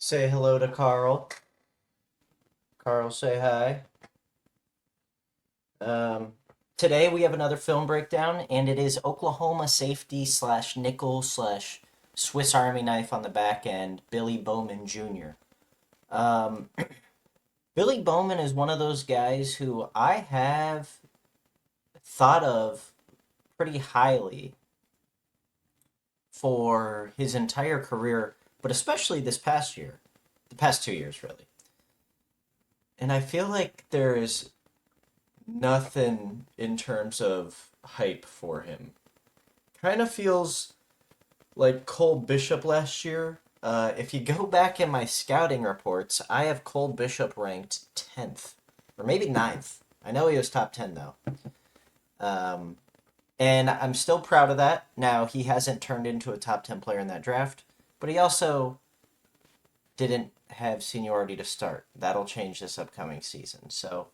Say hello to Carl. Carl, say hi. Um, Today we have another film breakdown, and it is Oklahoma safety slash nickel slash Swiss Army knife on the back end, Billy Bowman Jr. Um, Billy Bowman is one of those guys who I have thought of pretty highly for his entire career, but especially this past year, the past 2 years, really. And I feel like there's nothing in terms of hype for him. Kind of feels like Cole Bishop last year. If you go back in my scouting reports, I have Cole Bishop ranked 10th, or maybe ninth. I know he was top 10, though. Um, and I'm still proud of that. Now, he hasn't turned into a top 10 player in that draft, but he also didn't have seniority to start. That'll change this upcoming season. So,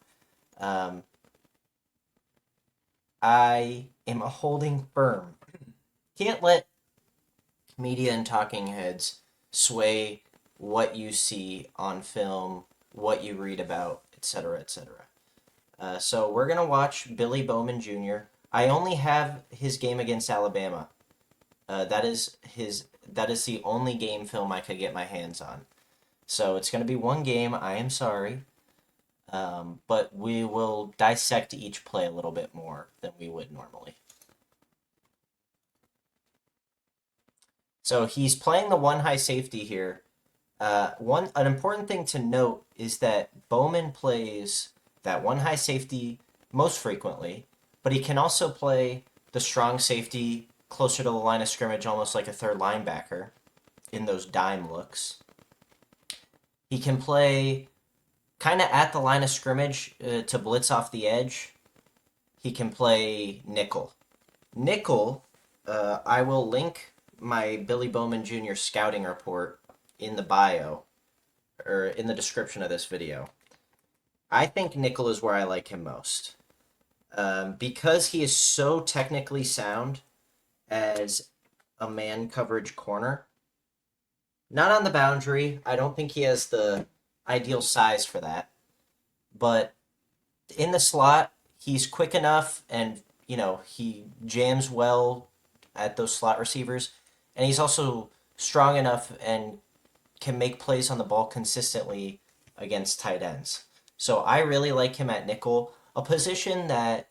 um, I am holding firm. Can't let media and talking heads sway what you see on film, what you read about, etc., etc. So we're gonna watch Billy Bowman Jr. I only have his game against Alabama. That is his. That is the only game film I could get my hands on. So it's gonna be one game. I am sorry, but we will dissect each play a little bit more than we would normally. So he's playing the one high safety here. An important thing to note is that Bowman plays that one high safety most frequently, but he can also play the strong safety closer to the line of scrimmage, almost like a third linebacker in those dime looks. He can play kind of at the line of scrimmage to blitz off the edge. He can play nickel. Nickel, I will link my Billy Bowman Jr. scouting report in the bio or in the description of this video. I think nickel is where I like him most. Because he is so technically sound as a man coverage corner. Not on the boundary. I don't think he has the ideal size for that. But in the slot, he's quick enough and, he jams well at those slot receivers. And he's also strong enough and can make plays on the ball consistently against tight ends. So I really like him at nickel, a position that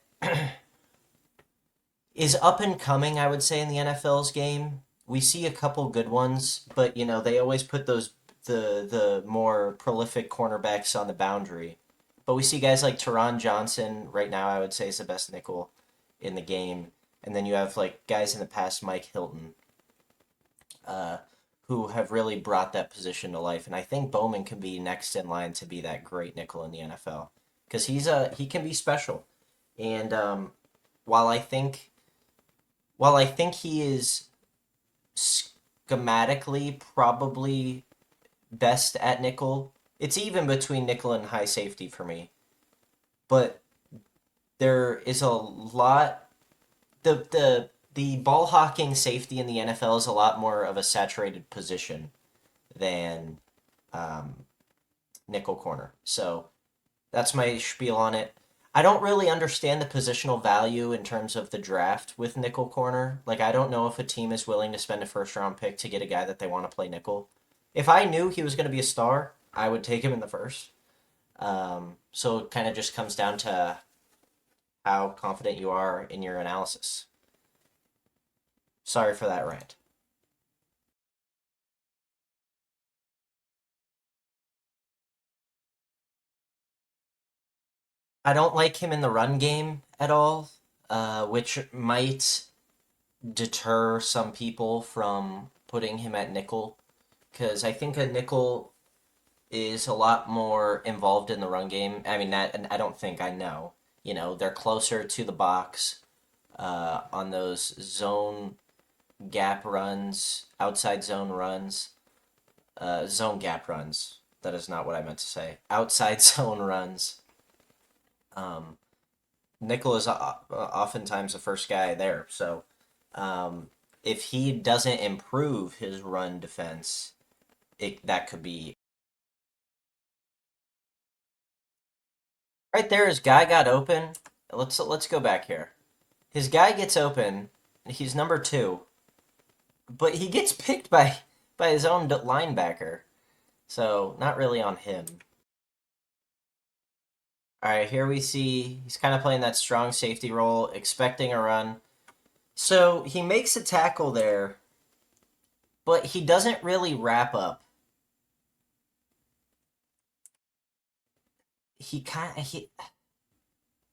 is up and coming, I would say, in the NFL's game. We see a couple good ones, but they always put the more prolific cornerbacks on the boundary. But we see guys like Teron Johnson right now, I would say, is the best nickel in the game. And then you have like guys in the past, Mike Hilton, uh, who have really brought that position to life. And I think Bowman can be next in line to be that great nickel in the NFL because he can be special. And while I think while I think he is schematically probably best at nickel, it's even between nickel and high safety for me. But there is a lot the ball hawking safety in the NFL is a lot more of a saturated position than um, nickel corner. So that's my spiel on it. I don't really understand the positional value in terms of the draft with nickel corner. Like, I don't know if a team is willing to spend a first round pick to get a guy that they want to play nickel. If I knew he was going to be a star, I would take him in the first. So it kind of just comes down to how confident you are in your analysis. Sorry for that rant. I don't like him in the run game at all, which might deter some people from putting him at nickel, because I think a nickel is a lot more involved in the run game. I mean, that, and I don't think I know. They're closer to the box on those zone gap runs, outside zone runs, zone gap runs. That is not what I meant to say. Outside zone runs. Um, Nickel is oftentimes the first guy there. So um, if he doesn't improve his run defense, that could be Right there, his guy got open. Let's go back here. His guy gets open. He's number two, but he gets picked by his own linebacker. So not really on him. All right, here we see he's kind of playing that strong safety role, expecting a run. So he makes a tackle there, but he doesn't really wrap up. He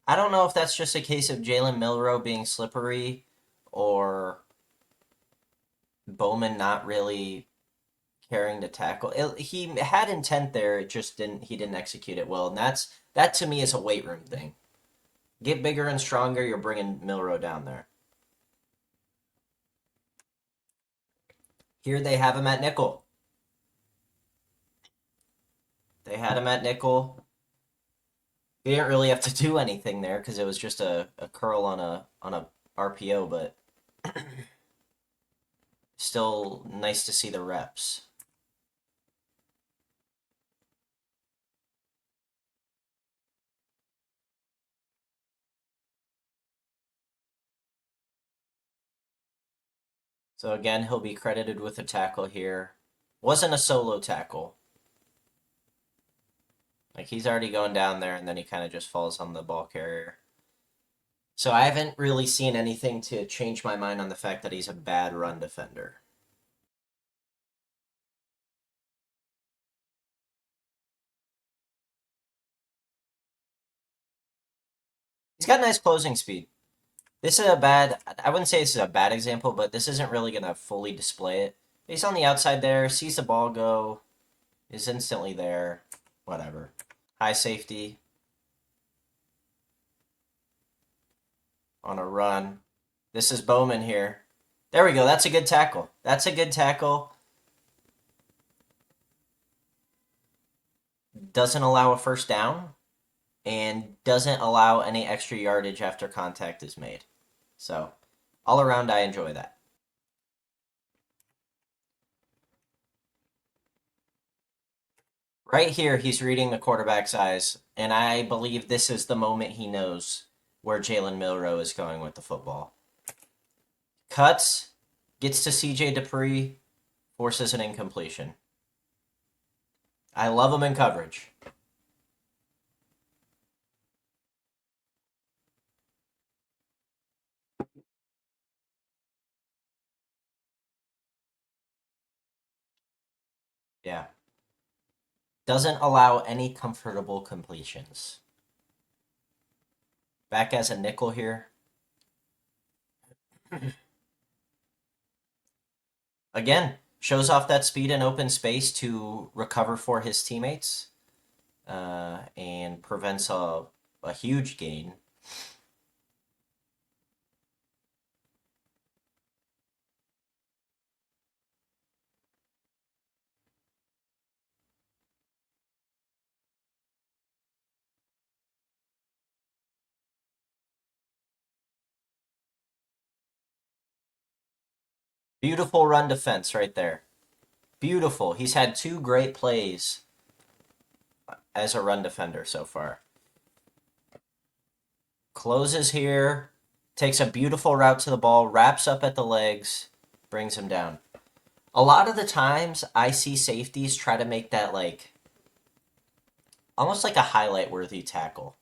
I don't know if that's just a case of Jalen Milrow being slippery or Bowman not really caring to tackle. He had intent there, it just didn't he didn't execute it well, and that to me is a weight room thing. Get bigger and stronger, you're bringing Milrow down there. Here they have him at nickel. They had him at nickel. He didn't really have to do anything there because it was just a curl on a RPO, but still nice to see the reps. So again, he'll be credited with a tackle here. Wasn't a solo tackle. Like he's already going down there and then he kind of just falls on the ball carrier. So I haven't really seen anything to change my mind on the fact that he's a bad run defender. He's got nice closing speed. This is a bad, I wouldn't say this is a bad example, but this isn't really going to fully display it. He's on the outside there, sees the ball go, is instantly there, whatever. High safety on a run. This is Bowman here. There we go. That's a good tackle. That's a good tackle. Doesn't allow a first down and doesn't allow any extra yardage after contact is made. So, all around, I enjoy that. Right here, he's reading the quarterback's eyes, and I believe this is the moment he knows where Jalen Milrow is going with the football. Cuts, gets to CJ Dupree, forces an incompletion. I love him in coverage. Yeah. Doesn't allow any comfortable completions. Back as a nickel here. Again, shows off that speed in open space to recover for his teammates and prevents a huge gain. Beautiful run defense right there. Beautiful. He's had two great plays as a run defender so far. Closes here, takes a beautiful route to the ball, wraps up at the legs, brings him down. A lot of the times I see safeties try to make that like almost like a highlight worthy tackle.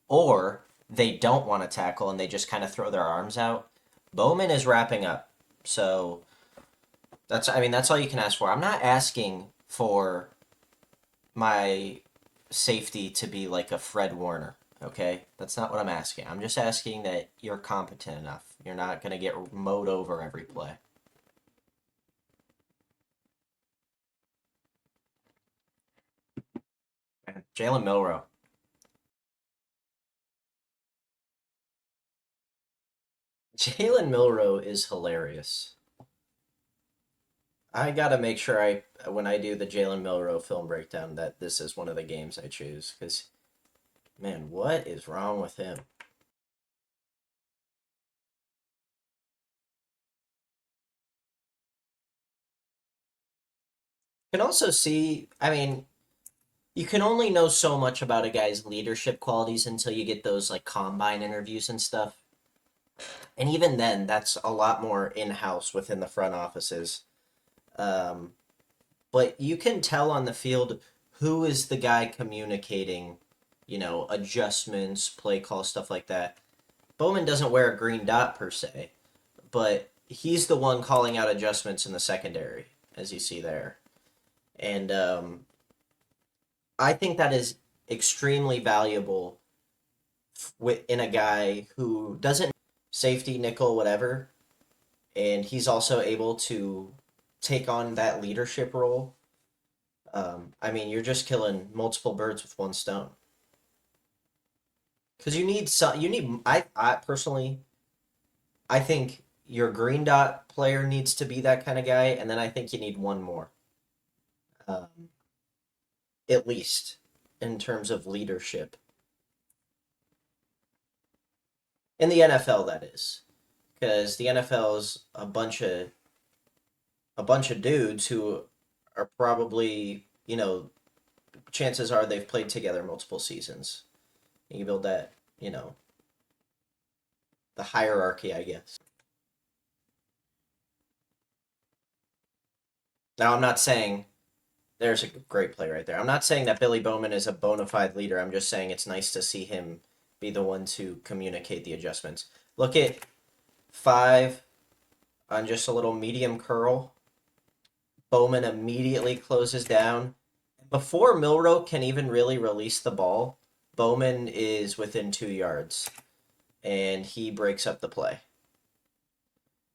Or they don't want to tackle and they just kind of throw their arms out. Bowman is wrapping up. So that's all you can ask for. I'm not asking for my safety to be like a Fred Warner. Okay, that's not what I'm asking. I'm just asking that you're competent enough. You're not gonna get mowed over every play. Jalen Milrow. Jalen Milrow is hilarious. I gotta make sure when I do the Jalen Milrow film breakdown, that this is one of the games I choose. Because, man, what is wrong with him? You can also see, I mean, You can only know so much about a guy's leadership qualities until you get those like combine interviews and stuff. And even then, that's a lot more in-house within the front offices. Um, but you can tell on the field who is the guy communicating, adjustments, play call, stuff like that. Bowman doesn't wear a green dot per se, but he's the one calling out adjustments in the secondary, as you see there. And I think that is extremely valuable in a guy who doesn't safety, nickel, whatever, and he's also able to take on that leadership role. I mean, you're just killing multiple birds with one stone. Because you need some, you need. I personally, I think your green dot player needs to be that kind of guy, and then I think you need one more, um, at least in terms of leadership in the NFL. That is because the NFL is a bunch of dudes who are probably, chances are they've played together multiple seasons. And you build that, the hierarchy, I guess. Now, I'm not saying there's a great play right there. I'm not saying that Billy Bowman is a bona fide leader. I'm just saying it's nice to see him be the one to communicate the adjustments. Look at 5 on just a little medium curl. Bowman immediately closes down. Before Milrow can even really release the ball, Bowman is within 2 yards and he breaks up the play.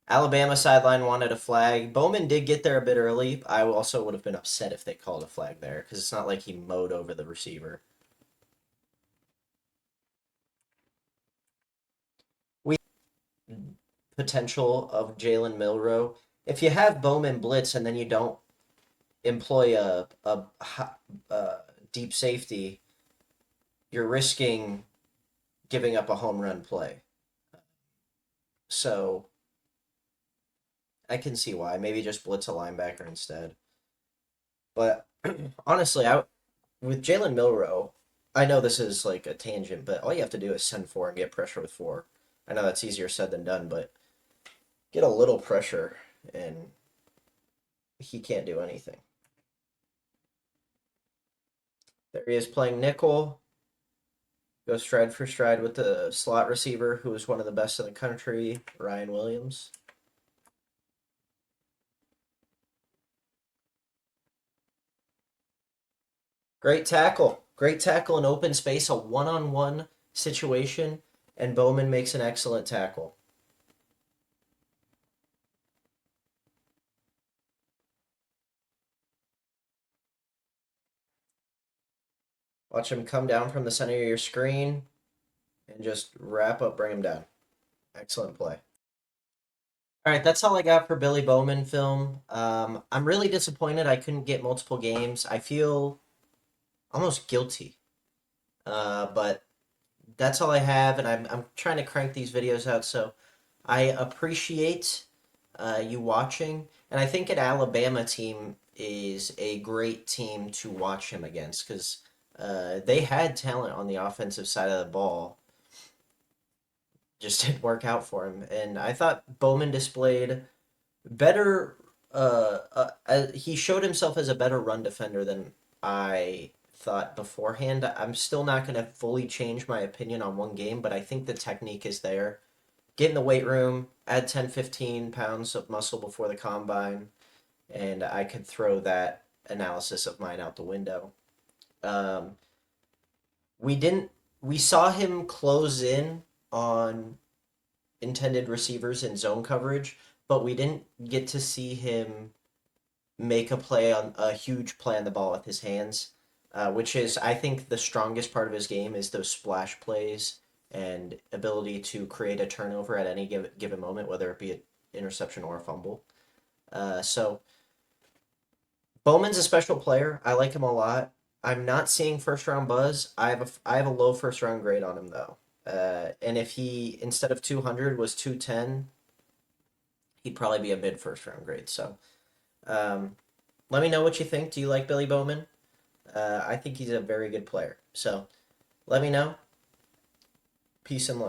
Alabama sideline wanted a flag. Bowman did get there a bit early. I also would have been upset if they called a flag there because it's not like he mowed over the receiver. We potential of Jalen Milrow. If you have Bowman blitz and then you don't employ a deep safety, you're risking giving up a home run play. So I can see why. Maybe just blitz a linebacker instead. But honestly, with Jalen Milrow, I know this is like a tangent, but all you have to do is send 4 and get pressure with 4. I know that's easier said than done, but get a little pressure and he can't do anything. There he is playing nickel. Goes stride for stride with the slot receiver, who is one of the best in the country, Ryan Williams. Great tackle. Great tackle in open space, a one-on-one situation, and Bowman makes an excellent tackle. Watch him come down from the center of your screen and just wrap up, bring him down. Excellent play. All right, that's all I got for Billy Bowman film. I'm really disappointed I couldn't get multiple games. I feel almost guilty, but that's all I have, and I'm trying to crank these videos out. So I appreciate you watching, and I think an Alabama team is a great team to watch him against because they had talent on the offensive side of the ball, just didn't work out for him. And I thought Bowman displayed better. He showed himself as a better run defender than I thought beforehand. I'm still not going to fully change my opinion on one game, but I think the technique is there. Get in the weight room, add 10, 15 pounds of muscle before the combine, and I could throw that analysis of mine out the window. Um, we didn't. We saw him close in on intended receivers in zone coverage, but we didn't get to see him make a huge play on the ball with his hands, which is I think the strongest part of his game is those splash plays and ability to create a turnover at any given moment, whether it be an interception or a fumble. So Bowman's a special player. I like him a lot. I'm not seeing first round buzz. I have a low first round grade on him though. And if he instead of 200 was 210, he'd probably be a mid first round grade. So um, let me know what you think. Do you like Billy Bowman? I think he's a very good player. So let me know. Peace and love.